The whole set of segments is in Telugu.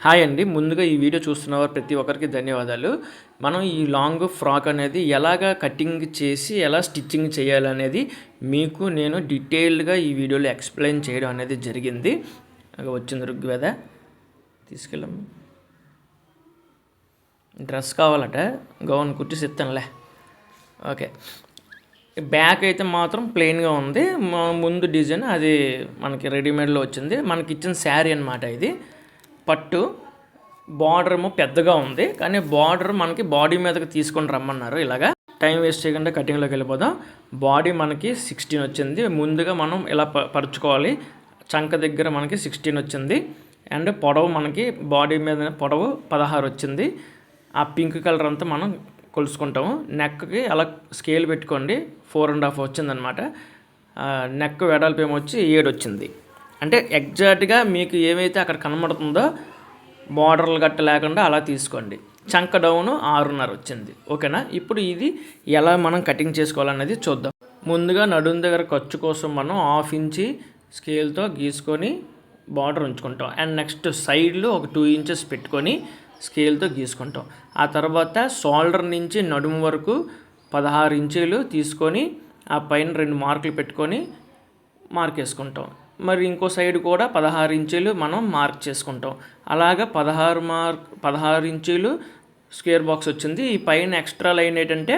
హాయ్ అండి. ముందుగా ఈ వీడియో చూస్తున్నవారు ప్రతి ఒక్కరికి ధన్యవాదాలు. మనం ఈ లాంగ్ ఫ్రాక్ అనేది ఎలాగా కటింగ్ చేసి ఎలా స్టిచ్చింగ్ చేయాలనేది మీకు నేను డీటెయిల్డ్గా ఈ వీడియోలో ఎక్స్ప్లెయిన్ చేయడం అనేది జరిగింది. వచ్చింది రుగ్వేద తీసుకెళ్ళాము. డ్రెస్ కావాలట, గౌన్ కుట్టిసి ఇస్తానులే. ఓకే, బ్యాక్ అయితే మాత్రం ప్లెయిన్గా ఉంది. ముందు డిజైన్ అది మనకి రెడీమేడ్లో వచ్చింది. మనకి ఇచ్చిన శారీ అనమాట. ఇది పట్టు. బార్డర్ ఏమో పెద్దగా ఉంది, కానీ బార్డర్ మనకి బాడీ మీదకి తీసుకొని రమ్మన్నారు. ఇలాగా టైం వేస్ట్ చేయకుండా కటింగ్లోకి వెళ్ళిపోదాం. బాడీ మనకి 16 వచ్చింది. ముందుగా మనం ఇలా పరుచుకోవాలి. చంక దగ్గర మనకి 16 వచ్చింది. అండ్ పొడవు మనకి బాడీ మీద పొడవు 16 వచ్చింది. ఆ పింక్ కలర్ అంతా మనం కొలుసుకుంటాము. నెక్కి అలా స్కేల్ పెట్టుకోండి. 4.5 వచ్చిందనమాట. నెక్ వెడల్పు ఏమొచ్చి 7 వచ్చింది. అంటే ఎగ్జాక్ట్గా మీకు ఏమైతే అక్కడ కనబడుతుందో బార్డర్లు గట్ట లేకుండా అలా తీసుకోండి. చంక డౌన్ 6.5 వచ్చింది. ఓకేనా? ఇప్పుడు ఇది ఎలా మనం కటింగ్ చేసుకోవాలనేది చూద్దాం. ముందుగా నడుం దగ్గర ఖర్చు కోసం మనం 1/2 ఇంచి స్కేల్తో గీసుకొని బార్డర్ ఉంచుకుంటాం. అండ్ నెక్స్ట్ సైడ్లో ఒక 2 ఇంచెస్ పెట్టుకొని స్కేల్తో గీసుకుంటాం. ఆ తర్వాత షోల్డర్ నుంచి నడుము వరకు 16 ఇంచీలు తీసుకొని ఆ పైన 2 మార్కులు పెట్టుకొని మార్క్ వేసుకుంటాం. మరి ఇంకో సైడ్ కూడా 16 ఇంచీలు మనం మార్క్ చేసుకుంటాం. అలాగా 16 ఇంచీలు స్క్వేర్ బాక్స్ వచ్చింది. ఈ పైన ఎక్స్ట్రా లైన్ ఏంటంటే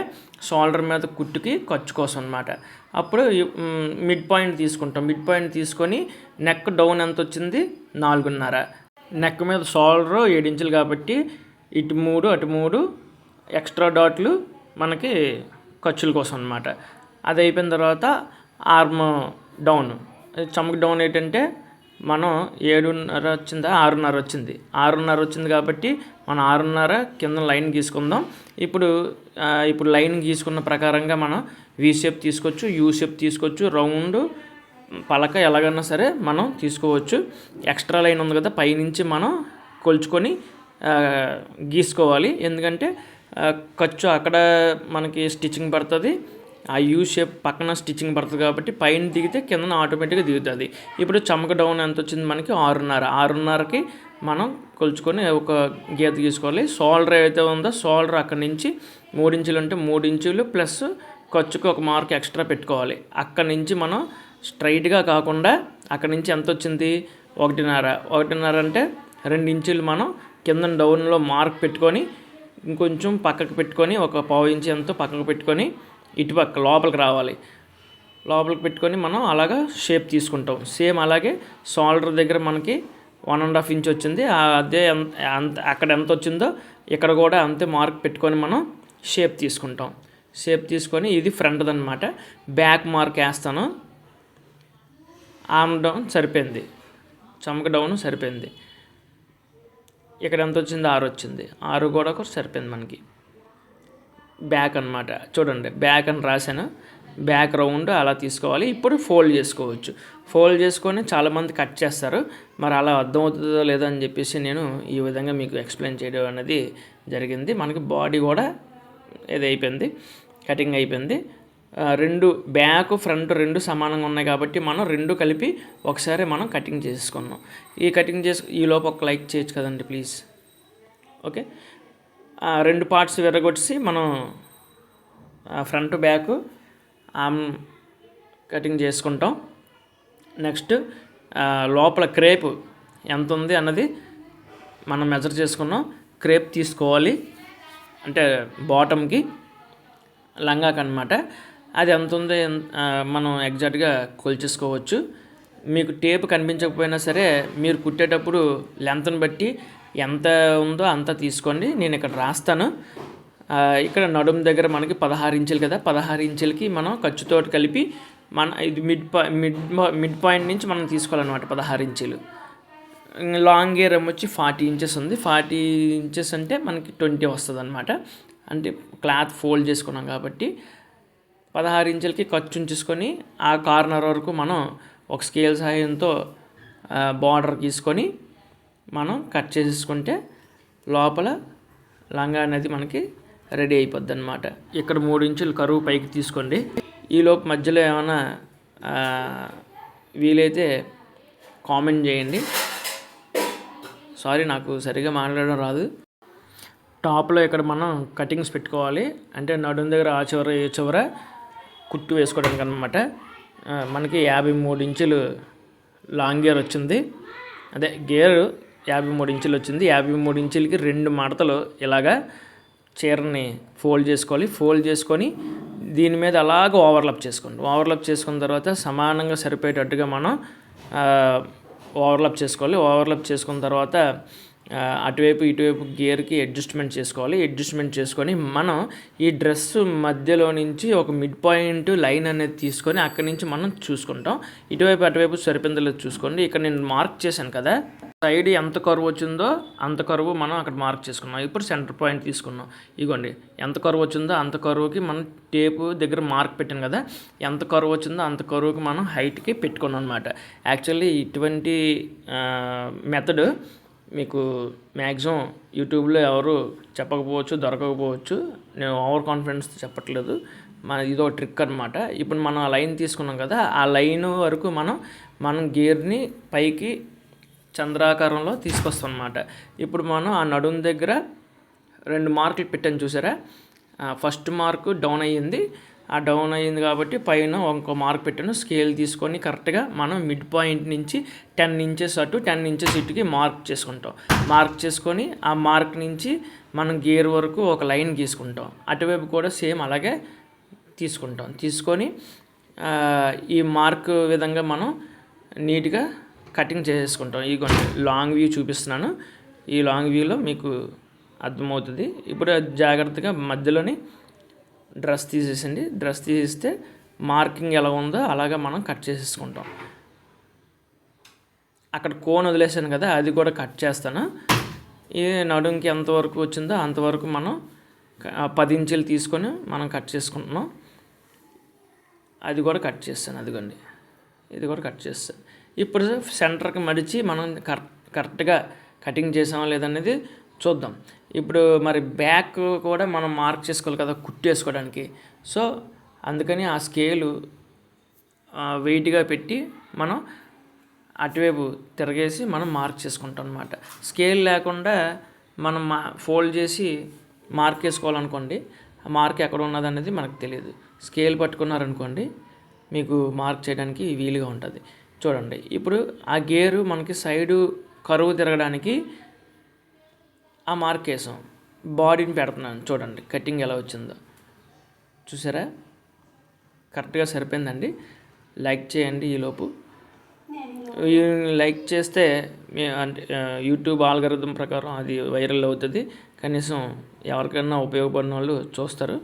షోల్డర్ మీద కుట్టుకి ఖర్చు కోసం అనమాట. అప్పుడు మిడ్ పాయింట్ తీసుకుంటాం. మిడ్ పాయింట్ తీసుకొని నెక్ డౌన్ ఎంత వచ్చింది? 4.5. నెక్ మీద షోల్డర్ 7 ఇంచులు కాబట్టి ఇటు 3 అటు 3 ఎక్స్ట్రా డాట్లు మనకి ఖర్చుల కోసం అనమాట. అది అయిపోయిన తర్వాత ఆర్మ్ డౌన్, చమక్ డౌన్ ఏంటంటే మనం 7.5 వచ్చిందా? 6.5 వచ్చింది. 6.5 వచ్చింది కాబట్టి మనం 6.5 కింద లైన్ గీసుకుందాం. ఇప్పుడు లైన్ గీసుకున్న ప్రకారంగా మనం వి షేప్ తీసుకోవచ్చు, యూ షేప్ తీసుకోవచ్చు, రౌండ్ పలక ఎలాగన్నా సరే మనం తీసుకోవచ్చు. ఎక్స్ట్రా లైన్ ఉంది కదా, పైనుంచి మనం కొలుచుకొని గీసుకోవాలి. ఎందుకంటే ఖర్చు అక్కడ మనకి స్టిచ్చింగ్ పడుతుంది. ఆ యూ షేప్ పక్కన స్టిచ్చింగ్ పడుతుంది కాబట్టి పైన దిగితే కింద ఆటోమేటిక్గా దిగుతుంది. ఇప్పుడు చమక డౌన్ ఎంత వచ్చింది మనకి? 6.5. 6.5కి మనం కొలుచుకొని ఒక గీత గీసుకోవాలి. షోల్డర్ ఏదైతే ఉందో షోల్డర్ అక్కడి నుంచి 3 ఇంచులు అంటే 3 ఇంచులు ప్లస్ ఖర్చుకి ఒక మార్క్ ఎక్స్ట్రా పెట్టుకోవాలి. అక్కడి నుంచి మనం స్ట్రైట్గా కాకుండా అక్కడి నుంచి ఎంత వచ్చింది? 1.5 అంటే 2 ఇంచులు మనం కింద డౌన్లో మార్క్ పెట్టుకొని ఇంకొంచెం పక్కకు పెట్టుకొని ఒక 1/2 ఇంచు ఎంతో పక్కకు పెట్టుకొని ఇటుపక్క లోపలికి రావాలి. లోపలికి పెట్టుకొని మనం అలాగా షేప్ తీసుకుంటాం. సేమ్ అలాగే షోల్డర్ దగ్గర మనకి 1.5 ఇంచ్ వచ్చింది. అదే అక్కడ ఎంత వచ్చిందో ఇక్కడ కూడా అంతే మార్క్ పెట్టుకొని మనం షేప్ తీసుకుంటాం. షేప్ తీసుకొని ఇది ఫ్రంట్ అనమాట. బ్యాక్ మార్క్ వేస్తాను. ఆర్మ్ డౌన్ సరిపోయింది, చమక డౌన్ సరిపోయింది. ఇక్కడ ఎంత వచ్చింది? 6 వచ్చింది. 6 కూడా సరిపోయింది మనకి. బ్యాక్ అనమాట. చూడండి, బ్యాక్ అని రాశాను. బ్యాక్ రౌండ్ అలా తీసుకోవాలి. ఇప్పుడు ఫోల్డ్ చేసుకోవచ్చు. ఫోల్డ్ చేసుకొని చాలామంది కట్ చేస్తారు. మరి అలా అర్థమవుతుందో లేదో అని చెప్పేసి నేను ఈ విధంగా మీకు ఎక్స్ప్లెయిన్ చేయడం అనేది జరిగింది. మనకి బాడీ కూడా ఇది అయిపోయింది, కటింగ్ అయిపోయింది. 2 బ్యాక్ ఫ్రంట్ 2 సమానంగా ఉన్నాయి కాబట్టి మనం 2 కలిపి ఒకసారి మనం కటింగ్ చేసుకున్నాం. ఈ కటింగ్ ఈలోపు ఒక లైక్ చేయొచ్చు కదండి ప్లీజ్. ఓకే, 2 పార్ట్స్ విరగొచ్చి మనం ఫ్రంట్ బ్యాక్ ఆర్మ్ కటింగ్ చేసుకుంటాం. నెక్స్ట్ లోపల క్రేప్ ఎంత ఉంది అన్నది మనం మెజర్ చేసుకున్నాం. క్రేప్ తీసుకోవాలి, అంటే బాటమ్కి లంగాకి అనమాట. అది ఎంత ఉంది మనం ఎగ్జాక్ట్గా కొలిచేసుకోవచ్చు. మీకు టేప్ కనిపించకపోయినా సరే మీరు కుట్టేటప్పుడు లెంత్ని బట్టి ఎంత ఉందో అంత తీసుకోండి. నేను ఇక్కడ రాస్తాను. ఇక్కడ నడుము దగ్గర మనకి 16 ఇంచులు కదా, 16 ఇంచులకి మనం ఖర్చుతో కలిపి ఇది మిడ్ పాయింట్ నుంచి మనం తీసుకోవాలన్నమాట 16 ఇంచులు. లాంగ్ గేర్ వచ్చి 40 ఇంచెస్ ఉంది. 40 ఇంచెస్ అంటే మనకి 20 వస్తుంది అనమాట. అంటే క్లాత్ ఫోల్డ్ చేసుకున్నాం కాబట్టి 16 ఇంచులకి ఖర్చు ఉంచేసుకొని ఆ కార్నర్ వరకు మనం ఒక స్కేల్ సహాయంతో బార్డర్ గీసుకొని మనం కట్ చేసేసుకుంటే లోపల లంగా అనేది మనకి రెడీ అయిపోద్ది అనమాట. ఇక్కడ 3 ఇంచులు కరువు పైకి తీసుకోండి. ఈలోపు మధ్యలో ఏమైనా వీలైతే కామెంట్ చేయండి. సారీ, నాకు సరిగా మాట్లాడడం రాదు. టాప్లో ఇక్కడ మనం కటింగ్స్ పెట్టుకోవాలి, అంటే నడుం దగ్గర ఆ చివర ఈ చివర కుట్టు వేసుకోవడానికి అనమాట. మనకి 53 ఇంచులు లాంగ్ గేర్ వచ్చింది, అదే గేర్ 53 ఇంచులు వచ్చింది. 53 ఇంచులకి 2 మడతలు ఇలాగా చీరని ఫోల్డ్ చేసుకోవాలి. ఫోల్డ్ చేసుకొని దీని మీద అలాగ ఓవర్లాప్ చేసుకోండి. ఓవర్లాప్ చేసుకున్న తర్వాత సమానంగా సరిపోయేటట్టుగా మనం ఓవర్లాప్ చేసుకోవాలి. ఓవర్లాప్ చేసుకున్న తర్వాత అటువైపు ఇటువైపు గేర్కి అడ్జస్ట్మెంట్ చేసుకోవాలి. అడ్జస్ట్మెంట్ చేసుకొని మనం ఈ డ్రెస్ మధ్యలో నుంచి ఒక మిడ్ పాయింట్ లైన్ అనేది తీసుకొని అక్కడి నుంచి మనం చూసుకుంటాం. ఇటువైపు అటువైపు సరిపోయిందో చూసుకోండి. ఇక్కడ నేను మార్క్ చేశాను కదా, సైడ్ ఎంత కర్వ్ వచ్చిందో అంత కర్వ్ మనం అక్కడ మార్క్ చేసుకున్నాం. ఇప్పుడు సెంటర్ పాయింట్ తీసుకున్నాం. ఇగోండి, ఎంత కర్వ్ వచ్చిందో అంత కర్వ్కి మనం టేపు దగ్గర మార్క్ పెట్టాం కదా, ఎంత కర్వ్ వచ్చిందో అంత కర్వ్కి మనం హైట్కి పెట్టుకున్నాం అనమాట. యాక్చువల్లీ ఇటువంటి మెథడ్ మీకు మ్యాక్సిమం యూట్యూబ్లో ఎవరు చెప్పకపోవచ్చు, దొరకకపోవచ్చు. నేను ఓవర్ కాన్ఫిడెన్స్ చెప్పట్లేదు, ఇదో ట్రిక్ అనమాట. ఇప్పుడు మనం ఆ లైన్ తీసుకున్నాం కదా, ఆ లైన్ వరకు మనం గేర్ని పైకి చంద్రాకారంలో తీసుకొస్తాం అనమాట. ఇప్పుడు మనం ఆ నడుం దగ్గర 2 మార్కులు పెట్టాను చూసారా. ఫస్ట్ మార్కు డౌన్ అయ్యింది, ఆ డౌన్ అయ్యింది కాబట్టి పైన ఇంకో మార్క్ పెట్టాను. స్కేల్ తీసుకొని కరెక్ట్గా మనం మిడ్ పాయింట్ నుంచి 10 ఇంచెస్ అటు 10 ఇంచెస్ ఇటుకి మార్క్ చేసుకుంటాం. మార్క్ చేసుకొని ఆ మార్క్ నుంచి మనం గేర్ వరకు ఒక లైన్ గీసుకుంటాం. అటువైపు కూడా సేమ్ అలాగే తీసుకుంటాం. తీసుకొని ఈ మార్క్ విధంగా మనం నీట్గా కటింగ్ చేసుకుంటాం. ఈ లాంగ్ వ్యూ చూపిస్తున్నాను, ఈ లాంగ్ వ్యూలో మీకు అర్థమవుతుంది. ఇప్పుడు జాగ్రత్తగా మధ్యలోని డ్రెస్ తీసేసండి. డ్రెస్ తీసేస్తే మార్కింగ్ ఎలా ఉందో అలాగా మనం కట్ చేసేసుకుంటాం. అక్కడ కోన్ వదిలేసాను కదా, అది కూడా కట్ చేస్తాను. ఈ నడుంకి ఎంతవరకు వచ్చిందో అంతవరకు మనం 10 ఇంచులు తీసుకొని మనం కట్ చేసుకుంటున్నాం. అది కూడా కట్ చేస్తాను, అదిగోండి, ఇది కూడా కట్ చేస్తాను. ఇప్పుడు సెంటర్కి మడిచి మనం కరెక్ట్గా కటింగ్ చేసామా లేదనేది చూద్దాం. ఇప్పుడు మరి బ్యాక్ కూడా మనం మార్క్ చేసుకోవాలి కదా కుట్టేసుకోవడానికి. సో అందుకని ఆ స్కేలు వెయిట్గా పెట్టి మనం అటువైపు తిరగేసి మనం మార్క్ చేసుకుంటాం అనమాట. స్కేల్ లేకుండా మనం ఫోల్డ్ చేసి మార్క్ వేసుకోవాలనుకోండి, ఆ మార్క్ ఎక్కడ ఉన్నది అనేది మనకు తెలియదు. స్కేల్ పట్టుకున్నారనుకోండి మీకు మార్క్ చేయడానికి వీలుగా ఉంటుంది. చూడండి, ఇప్పుడు ఆ గేరు మనకి సైడు కరువు తిరగడానికి ఆ మార్క్ వేసాం. బాడీని పెడుతున్నాను, చూడండి కటింగ్ ఎలా వచ్చిందో చూసారా. కరెక్ట్గా సరిపోయిందండి. లైక్ చేయండి ఈలోపు. లైక్ చేస్తే అంటే యూట్యూబ్ ఆల్గరిథం ప్రకారం అది వైరల్ అవుతుంది, కనీసం ఎవరికైనా ఉపయోగపడిన వాళ్ళు చూస్తారు.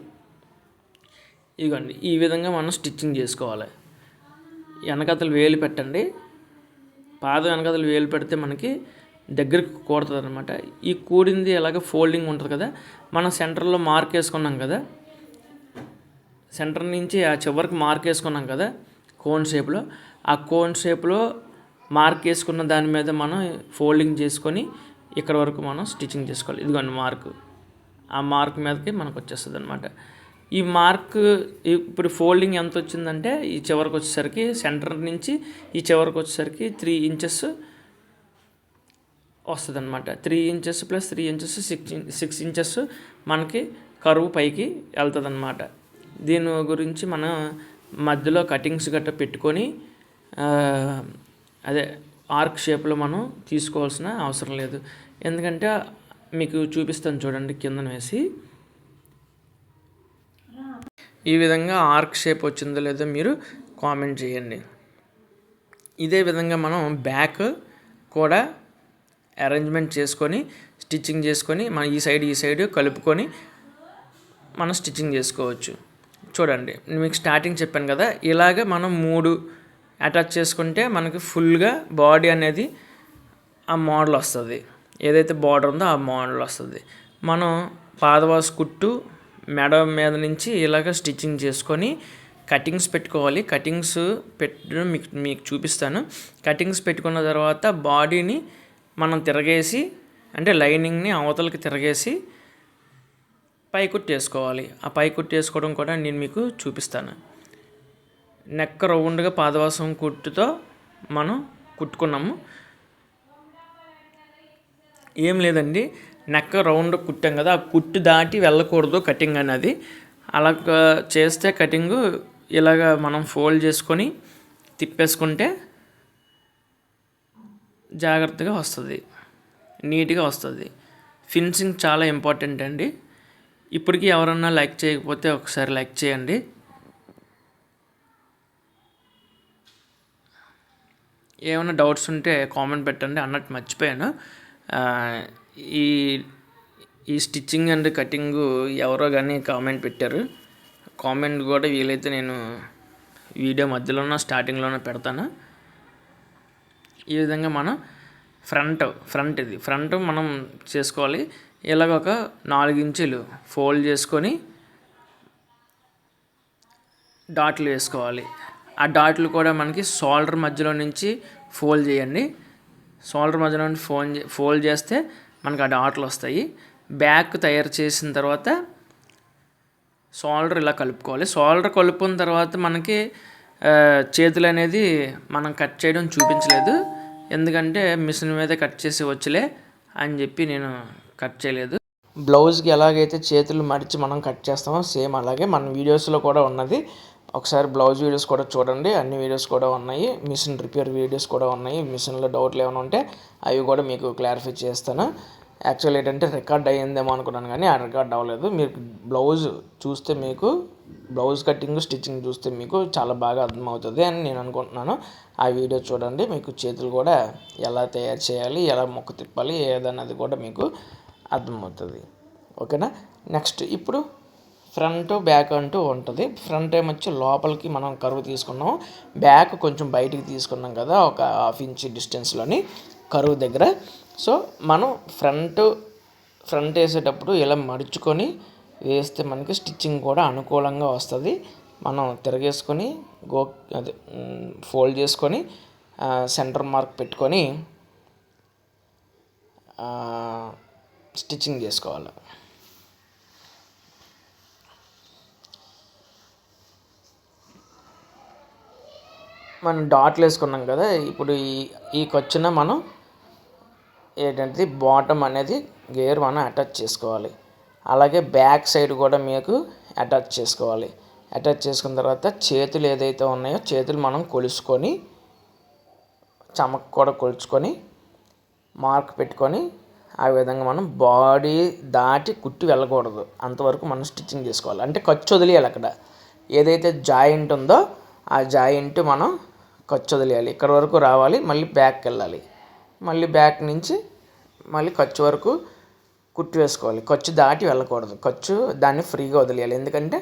ఇదిగోండి, ఈ విధంగా మనం స్టిచ్చింగ్ చేసుకోవాలి. వెనకతలు వేలు పెట్టండి, పాదం వెనకతలు వేలు పెడితే మనకి దగ్గరికి కూడుతుంది అనమాట. ఈ కూడింది ఎలాగ ఫోల్డింగ్ ఉంటుంది కదా, మనం సెంటర్లో మార్క్ వేసుకున్నాం కదా, సెంటర్ నుంచి ఆ చివరికి మార్క్ వేసుకున్నాం కదా కోన్ షేప్లో, ఆ కోన్ షేప్లో మార్క్ వేసుకున్న దాని మీద మనం ఫోల్డింగ్ చేసుకొని ఇక్కడ వరకు మనం స్టిచ్చింగ్ చేసుకోవాలి. ఇదిగోండి మార్కు, ఆ మార్క్ మీదకి మనకు వచ్చేస్తుంది అనమాట. ఈ మార్క్ ఇప్పుడు ఫోల్డింగ్ ఎంత వచ్చిందంటే ఈ చివరికి వచ్చేసరికి సెంటర్ నుంచి ఈ చివరికి వచ్చేసరికి 3 ఇంచెస్ వస్తుంది అనమాట. 3 ఇంచెస్ ప్లస్ 3 ఇంచెస్ 6 ఇంచెస్ మనకి కరువు పైకి వెళ్తుంది అనమాట. దీని గురించి మనం మధ్యలో కటింగ్స్ గట్రా పెట్టుకొని అదే ఆర్క్ షేప్లో మనం తీసుకోవాల్సిన అవసరం లేదు. ఎందుకంటే మీకు చూపిస్తాను చూడండి, కిందన వేసి ఈ విధంగా ఆర్క్ షేప్ వచ్చిందో లేదో మీరు కామెంట్ చేయండి. ఇదే విధంగా మనం బ్యాక్ కూడా అరేంజ్మెంట్ చేసుకొని స్టిచ్చింగ్ చేసుకొని మన ఈ సైడ్ కలుపుకొని మనం స్టిచ్చింగ్ చేసుకోవచ్చు. చూడండి, మీకు స్టార్టింగ్ చెప్పాను కదా, ఇలాగ మనం 3 అటాచ్ చేసుకుంటే మనకి ఫుల్గా బాడీ అనేది ఆ మోడల్ వస్తుంది. ఏదైతే బార్డర్ ఉందో ఆ మోడల్ వస్తుంది. మనం పాదవాసు కుట్టు మెడ మీద నుంచి ఇలాగ స్టిచ్చింగ్ చేసుకొని కటింగ్స్ పెట్టుకోవాలి. కటింగ్స్ పెట్టడం మీకు చూపిస్తాను. కటింగ్స్ పెట్టుకున్న తర్వాత బాడీని మనం తిరగేసి, అంటే లైనింగ్ని అవతలకి తిరగేసి పై కుట్టు వేసుకోవాలి. ఆ పై కుట్టు వేసుకోవడం కూడా నేను మీకు చూపిస్తాను. నెక్ రౌండ్గా పాదవాసం కుట్టుతో మనం కుట్టుకున్నాము. ఏం లేదండి, నెక్ రౌండ్ కుట్టాం కదా, ఆ కుట్టు దాటి వెళ్ళకూడదు కటింగ్ అనేది. అలా చేస్తే కటింగు ఇలాగ మనం ఫోల్డ్ చేసుకొని తిప్పేసుకుంటే జాగ్రత్తగా వస్తుంది, నీట్గా వస్తుంది. ఫినిషింగ్ చాలా ఇంపార్టెంట్ అండి. ఇప్పటికీ ఎవరన్నా లైక్ చేయకపోతే ఒకసారి లైక్ చేయండి. ఏమైనా డౌట్స్ ఉంటే కామెంట్ పెట్టండి. అన్నట్టు మర్చిపోయాను, ఈ ఈ స్టిచ్చింగ్ అండ్ కటింగు ఎవరో కానీ కామెంట్ పెట్టారు. కామెంట్ కూడా వీలైతే నేను వీడియో మధ్యలోనో స్టార్టింగ్లోనో పెడతాను. ఈ విధంగా మనం ఫ్రంట్ మనం చేసుకోవాలి. ఇలాగ ఒక 4 ఇంచులు ఫోల్డ్ చేసుకొని డాట్లు వేసుకోవాలి. ఆ డాట్లు కూడా మనకి షోల్డర్ మధ్యలో నుంచి ఫోల్డ్ చేయండి. షోల్డర్ మధ్యలో నుంచి ఫోల్డ్ చేస్తే మనకు ఆ డాట్లు వస్తాయి. బ్యాక్ తయారు చేసిన తర్వాత షోల్డర్ ఇలా కలుపుకోవాలి. షోల్డర్ కలుపుకున్న తర్వాత మనకి చేతులు అనేది మనం కట్ చేయడం చూపించలేదు, ఎందుకంటే మిషన్ మీద కట్ చేసి వచ్చలే అని చెప్పి నేను కట్ చేయలేదు. బ్లౌజ్కి ఎలాగైతే చేతులు మడిచి మనం కట్ చేస్తామో సేమ్ అలాగే మన వీడియోస్లో కూడా ఉన్నది. ఒకసారి బ్లౌజ్ వీడియోస్ కూడా చూడండి, అన్ని వీడియోస్ కూడా ఉన్నాయి. మిషన్ రిపేర్ వీడియోస్ కూడా ఉన్నాయి. మిషన్లో డౌట్లు ఏమైనా ఉంటే అవి కూడా మీకు క్లారిఫై చేస్తాను. యాక్చువల్ ఏంటంటే రికార్డ్ అయ్యిందేమో అనుకున్నాను, కానీ ఆ రికార్డ్ అవ్వలేదు. మీరు బ్లౌజ్ చూస్తే మీకు బ్లౌజ్ కటింగ్ స్టిచ్చింగ్ చూస్తే మీకు చాలా బాగా అర్థమవుతుంది అని నేను అనుకుంటున్నాను. ఆ వీడియో చూడండి, మీకు చేతులు కూడా ఎలా తయారు చేయాలి, ఎలా మొక్క తిప్పాలి ఏదన్నది కూడా మీకు అర్థమవుతుంది. ఓకేనా. నెక్స్ట్ ఇప్పుడు ఫ్రంట్ బ్యాక్ అంటూ ఉంటుంది. ఫ్రంట్ ఏమొచ్చి లోపలికి మనం కరువు తీసుకున్నాం, బ్యాక్ కొంచెం బయటికి తీసుకున్నాం కదా, ఒక 1/2 ఇంచ్ డిస్టెన్స్లోని కరువు దగ్గర. సో మనం ఫ్రంట్ వేసేటప్పుడు ఇలా మడుచుకొని వేస్తే మనకి స్టిచ్చింగ్ కూడా అనుకూలంగా వస్తుంది. మనం తిరగేసుకొని అదే ఫోల్డ్ చేసుకొని సెంటర్ మార్క్ పెట్టుకొని స్టిచ్చింగ్ చేసుకోవాలి. మనం డాట్లు వేసుకున్నాం కదా, ఇప్పుడు ఈ ఖర్చున మనం ఏంటంటే బాటమ్ అనేది గేర్ మనం అటాచ్ చేసుకోవాలి. అలాగే బ్యాక్ సైడ్ కూడా మీకు అటాచ్ చేసుకోవాలి. అటాచ్ చేసుకున్న తర్వాత చేతులు ఏదైతే ఉన్నాయో చేతులు మనం కొలుసుకొని చమక్ కూడా కొలుచుకొని మార్క్ పెట్టుకొని ఆ విధంగా మనం బాడీ దాటి కుట్టి వెళ్ళకూడదు, అంతవరకు మనం స్టిచ్చింగ్ చేసుకోవాలి. అంటే ఖర్చు వదిలేయాలి. అక్కడ ఏదైతే జాయింట్ ఉందో ఆ జాయింట్ మనం ఖర్చు వదిలేయాలి. ఇక్కడ వరకు రావాలి, మళ్ళీ బ్యాక్కి వెళ్ళాలి, మళ్ళీ బ్యాక్ నుంచి మళ్ళీ ఖర్చు వరకు కుట్టి వేసుకోవాలి. ఖర్చు దాటి వెళ్ళకూడదు, ఖర్చు దాన్ని ఫ్రీగా వదిలేయాలి. ఎందుకంటే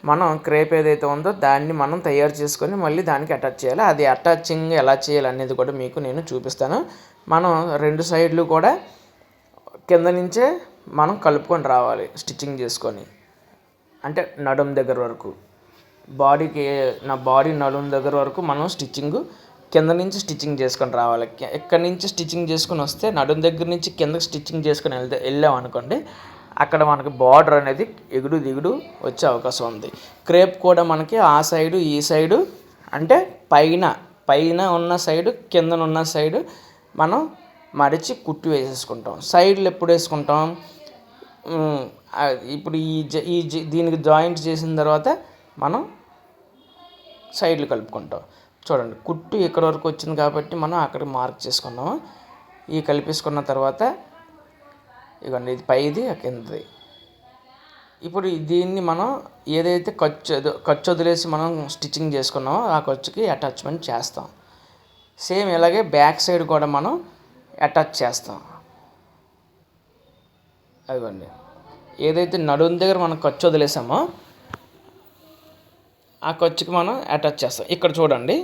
మనం క్రేప్ ఏదైతే ఉందో దాన్ని మనం తయారు చేసుకొని మళ్ళీ దానికి అటాచ్ చేయాలి. అది అటాచింగ్ ఎలా చేయాలి అనేది కూడా మీకు నేను చూపిస్తాను. మనం 2 సైడ్లు కూడా కింద నుంచే మనం కలుపుకొని రావాలి స్టిచ్చింగ్ చేసుకొని. అంటే నడుం దగ్గర వరకు నా బాడీ నడుం దగ్గర వరకు మనం కింద నుంచి స్టిచ్చింగ్ చేసుకొని రావాలి. ఎక్కడి నుంచి స్టిచ్చింగ్ చేసుకొని వస్తే నడుం దగ్గర నుంచి కిందకి స్టిచ్చింగ్ చేసుకొని వెళ్ళాం అనుకోండి, అక్కడ మనకి బార్డర్ అనేది ఎగుడు దిగుడు వచ్చే అవకాశం ఉంది. క్రేప్ కూడా మనకి ఆ సైడు ఈ సైడు అంటే పైన ఉన్న సైడు కిందన ఉన్న సైడు మనం మడిచి కుట్టి వేసేసుకుంటాం. సైడ్లు ఎప్పుడు వేసుకుంటాం, ఇప్పుడు దీనికి జాయింట్ చేసిన తర్వాత మనం సైడ్లు కలుపుకుంటాం. చూడండి, కుట్టు ఇక్కడ వరకు వచ్చింది కాబట్టి మనం అక్కడ మార్క్ చేసుకున్నాము. ఈ కలిపేసుకున్న తర్వాత ఇవ్వండి, ఇది పైది కిందది. ఇప్పుడు దీన్ని మనం ఏదైతే ఖర్చు వదిలేసి మనం స్టిచ్చింగ్ చేసుకున్నామో ఆ ఖర్చుకి అటాచ్మెంట్ చేస్తాం. సేమ్ ఇలాగే బ్యాక్ సైడ్ కూడా మనం అటాచ్ చేస్తాం. అదిగోండి, ఏదైతే నడుం దగ్గర మనం ఖర్చు వదిలేసామో ఆ ఖర్చుకి మనం అటాచ్ చేస్తాం. ఇక్కడ చూడండి,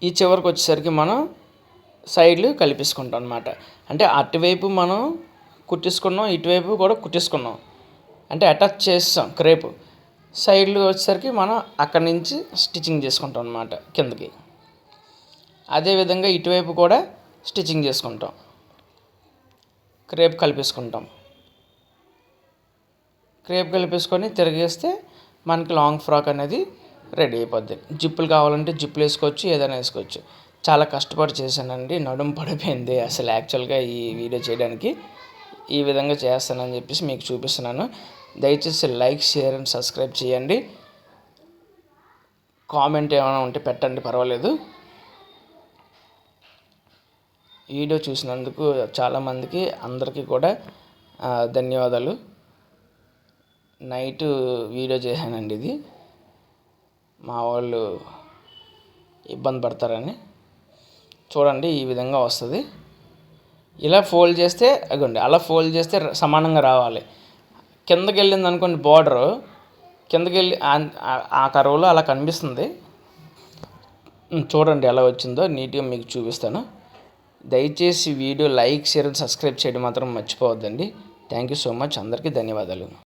ఈ చివరికి వచ్చేసరికి మనం సైడ్లు కలిపేసుకుంటాం అన్నమాట. అంటే అటువైపు మనం కుట్టించుకున్నాం, ఇటువైపు కూడా కుట్టించుకున్నాం, అంటే అటాచ్ చేస్తాం క్రేపు. సైడ్లు వచ్చేసరికి మనం అక్కడి నుంచి స్టిచ్చింగ్ చేసుకుంటాం అన్నమాట కిందకి. అదేవిధంగా ఇటువైపు కూడా స్టిచ్చింగ్ చేసుకుంటాం, క్రేప్ కలిపేసుకుంటాం. క్రేప్ కలిపేసుకొని తిరిగేస్తే మనకి లాంగ్ ఫ్రాక్ అనేది రెడీ అయిపోద్ది. జిప్పులు కావాలంటే జిప్పులు వేసుకోవచ్చు, ఏదైనా వేసుకోవచ్చు. చాలా కష్టపడి చేశానండి, నడుము పడిపోయింది అసలు యాక్చువల్గా ఈ వీడియో చేయడానికి. ఈ విధంగా చేస్తానని చెప్పేసి మీకు చూపిస్తున్నాను. దయచేసి లైక్, షేర్ అండ్ సబ్స్క్రైబ్ చేయండి. కామెంట్ ఏమైనా ఉంటే పెట్టండి, పర్వాలేదు. వీడియో చూసినందుకు చాలామందికి అందరికీ కూడా ధన్యవాదాలు. నైట్ వీడియో చేశానండి, ఇది మా వాళ్ళు ఇబ్బంది పడతారని. చూడండి, ఈ విధంగా వస్తుంది. ఇలా ఫోల్డ్ చేస్తే అదిగోండి, అలా ఫోల్డ్ చేస్తే సమానంగా రావాలి. కిందకి వెళ్ళింది అనుకోండి, బార్డరు కిందకి వెళ్ళి ఆ కరువులో అలా కనిపిస్తుంది. చూడండి ఎలా వచ్చిందో, నీట్గా మీకు చూపిస్తాను. దయచేసి వీడియో లైక్, షేర్, సబ్స్క్రైబ్ చేయడం మాత్రం మర్చిపోవద్దండి. Thank you so much. అందరికీ ధన్యవాదాలు.